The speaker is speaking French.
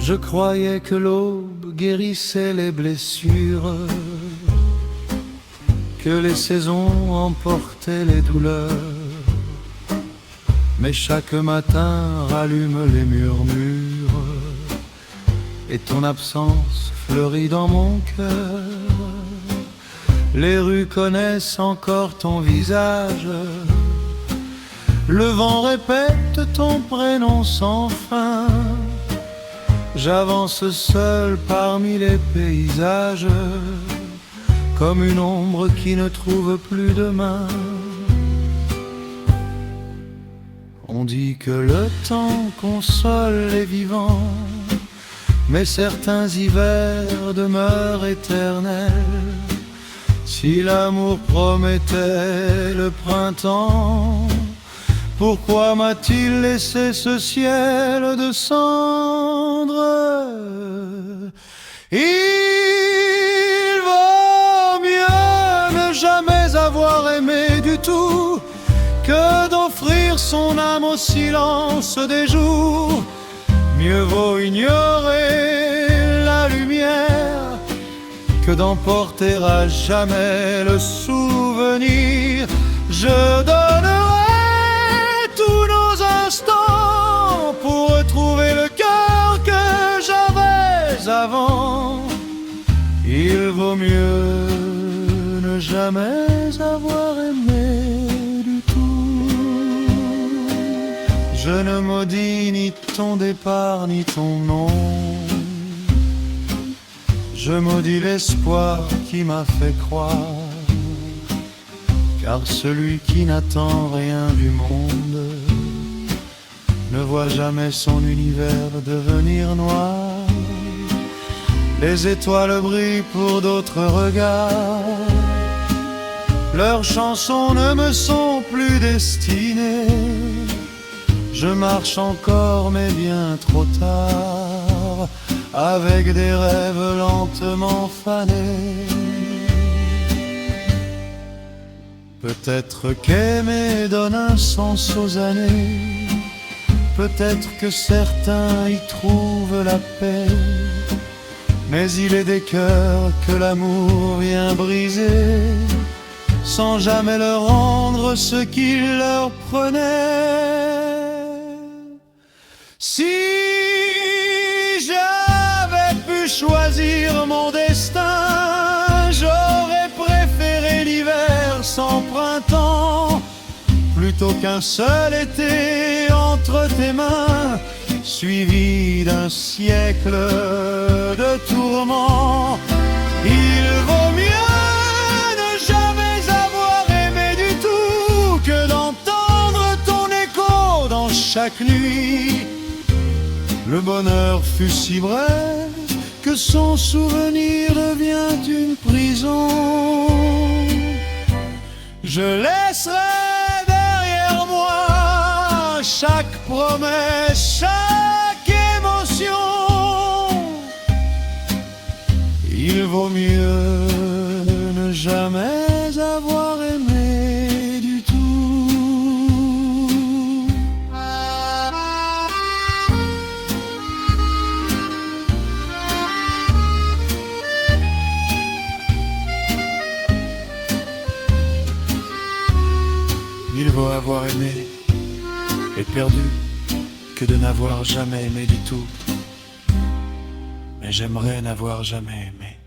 Je croyais que l'aube guérissait les blessures, que les saisons emportaient les douleurs. Mais chaque matin rallume les murmures, et ton absence fleurit dans mon cœur. Les rues connaissent encore ton visage, le vent répète ton prénom sans fin. J'avance seul parmi les paysages, comme une ombre qui ne trouve plus de main. On dit que le temps console les vivants, mais certains hivers demeurent éternels. Si l'amour promettait le printemps, pourquoi m'a-t-il laissé ce ciel de cendres? Il vaut mieux ne jamais avoir aimé du tout que d'offrir son âme au silence des jours. Mieux vaut ignorer la lumière que d'emporter à jamais le souvenir. Je donnerai tous nos instants pour retrouver le cœur que j'avais avant. Il vaut mieux ne jamais avoir aimé du tout. Je ne maudis ni ton départ ni ton nom. Je maudis l'espoir qui m'a fait croire, car celui qui n'attend rien du monde ne voit jamais son univers devenir noir. Les étoiles brillent pour d'autres regards, leurs chansons ne me sont plus destinées. Je marche encore mais bien trop tard, avec des rêves lentement fanés. Peut-être qu'aimer donne un sens aux années, peut-être que certains y trouvent la paix, mais il est des cœurs que l'amour vient briser, sans jamais leur rendre ce qu'il leur prenait. Si choisir mon destin, j'aurais préféré l'hiver sans printemps, plutôt qu'un seul été entre tes mains, suivi d'un siècle de tourments. Il vaut mieux ne jamais avoir aimé du tout que d'entendre ton écho dans chaque nuit. Le bonheur fut si bref que son souvenir devient une prison. Je laisserai derrière moi chaque promesse, chaque émotion. Il vaut mieux ne jamais avoir aimé du tout. Il vaut avoir aimé et perdu que de n'avoir jamais aimé du tout. Mais j'aimerais n'avoir jamais aimé.